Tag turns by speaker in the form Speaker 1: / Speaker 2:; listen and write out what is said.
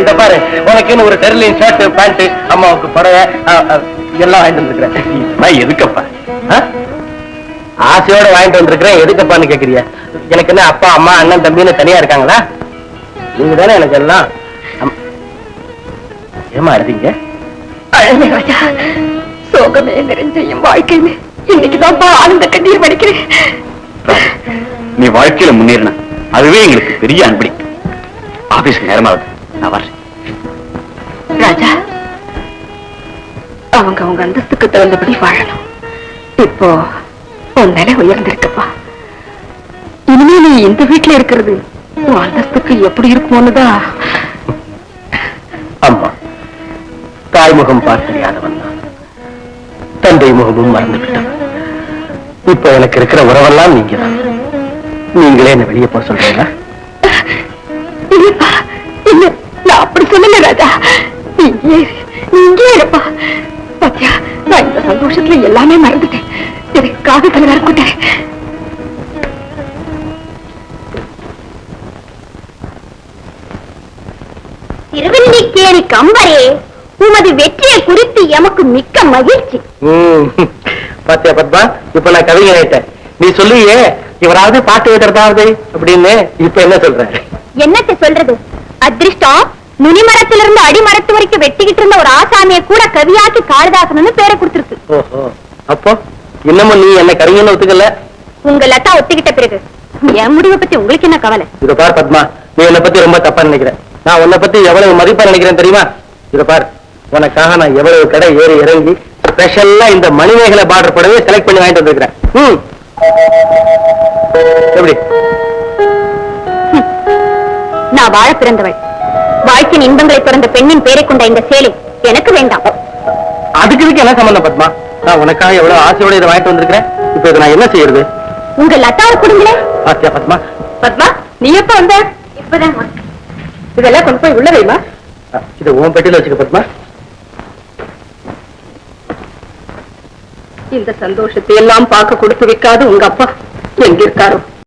Speaker 1: இத பாரு, உனக்குன்னு ஒரு டெர்லின் ஷர்ட் பேண்ட், அம்மாவுக்கு புடவை எல்லாம் வாங்கிட்டு வந்துருக்கிறேன். எதுக்கப்பா? ஆசையோட வாங்கிட்டு வந்திருக்கிறேன், எதுக்கப்பான்னு கேக்குறியா? எனக்கு என்ன அப்பா அம்மா அண்ணன் தம்பின்னு தனியா இருக்காங்களா? நீங்க தானே எனக்கு எல்லாம். ஏமா அழுதீங்க?
Speaker 2: சோகமே நிறைஞ்ச என் வாழ்க்கையில இன்னைக்குதான் ஆனந்த கண்ணீர் வடிக்கிறேன்.
Speaker 3: நீ வாழ்க்கையில முன்னேறின அதுவே எங்களுக்கு பெரிய அன்படி. ஆபீஸ் நேரமாவது, நான் வர்றேன்.
Speaker 2: ராஜா, அவங்க அந்தஸ்துக்கு தகுந்தபடி வாழணும். இப்போ உன் நிலை உயர்ந்திருக்கப்பா. இனிமே நீ இந்த வீட்டுல இருக்கிறது உன் அந்தஸ்துக்கு எப்படி இருக்குமோன்னுதான்.
Speaker 1: அம்மா, தாய்முகம் பார்த்தறியாதவன் தான், தந்தை முகமும் மறந்து விட்டவன். இப்ப எனக்கு இருக்கிற உறவெல்லாம் நீங்க தான். நீங்களே என்ன வெளியே போக சொல்றீங்களா?
Speaker 2: நான் அப்படி சொல்லல ராஜா. நீங்க இருப்பா. பாத்தியா, நான் இந்த சந்தோஷத்துல எல்லாமே மறந்துட்டேன். எனக்காக கலவர கூட்டேன்.
Speaker 4: திருவல்லிக்கேணி கம்பரே, உமது வெற்றியை குறித்து எமக்கு மிக்க மகிழ்ச்சி.
Speaker 1: பாத்தியா பத்மா, இப்ப நான் கவிஞர் ஆயிட்டேன். நீ சொல்லுவியே இவராவது பாட்டு எழுதுறதாவது அப்படின்னு, இப்ப என்ன சொல்ற?
Speaker 4: என்னத்தை சொல்றது? அதிர்ஷ்டம் நுனிமரத்திலிருந்து அடிமரத்து வரைக்கும் வெட்டிக்கிட்டு இருந்த ஒரு ஆசாமியை கூட கவியாக்கி காளிதாசன் பேரை கொடுத்திருக்கு.
Speaker 1: ஓஹோ, அப்போ இன்னமும் நீ என்ன கவிஞன்னு ஒத்துக்கல?
Speaker 4: உங்க லதா ஒத்துக்கிட்ட பிறகு என் முடிவை பத்தி உங்களுக்கு என்ன கவலை?
Speaker 1: இத பார் பத்மா, நீ என்னை பத்தி ரொம்ப தப்பா நினைக்கிறேன். நான் உன்னை பத்தி எவ்வளவு மதிப்பா நினைக்கிறேன் தெரியுமா? இத பார், உனக்காக நான் எவ்வளவு கடை ஏறி இறங்கி ஸ்பெஷலா இந்த மணிமேகலை பார்டர் படவே செலக்ட் பண்ணி வாங்கிட்டு வந்திருக்கிறேன். எப்படி?
Speaker 4: நான் வாழ பிறந்தவள். வாழ்க்கையின் இன்பங்களை பிறந்த பெண்ணின் பேரை கொண்ட இந்த சேலை எனக்கு வேண்டாம்.
Speaker 1: அதுக்கு என்ன சம்பந்தம் பத்மா? நான் உனக்காக எவ்வளவு ஆசையோட இதை வாங்கிட்டு வந்திருக்கிறேன். இப்ப இதை நான் என்ன செய்யறது?
Speaker 4: உங்க லதாவை கொடுங்களே.
Speaker 1: பாத்தியா பத்மா?
Speaker 2: பத்மா, நீ எப்ப வந்த?
Speaker 4: இப்பதான்.
Speaker 2: இதெல்லாம் கொண்டு போய் உள்ள வைமா.
Speaker 1: இதை உன் பெட்டியில வச்சுக்க பத்மா.
Speaker 2: இந்த சந்தோஷத்தை எல்லாம் பார்க்க கொடுத்து வைக்காது உங்க அப்பா எங்க இருக்காரோ?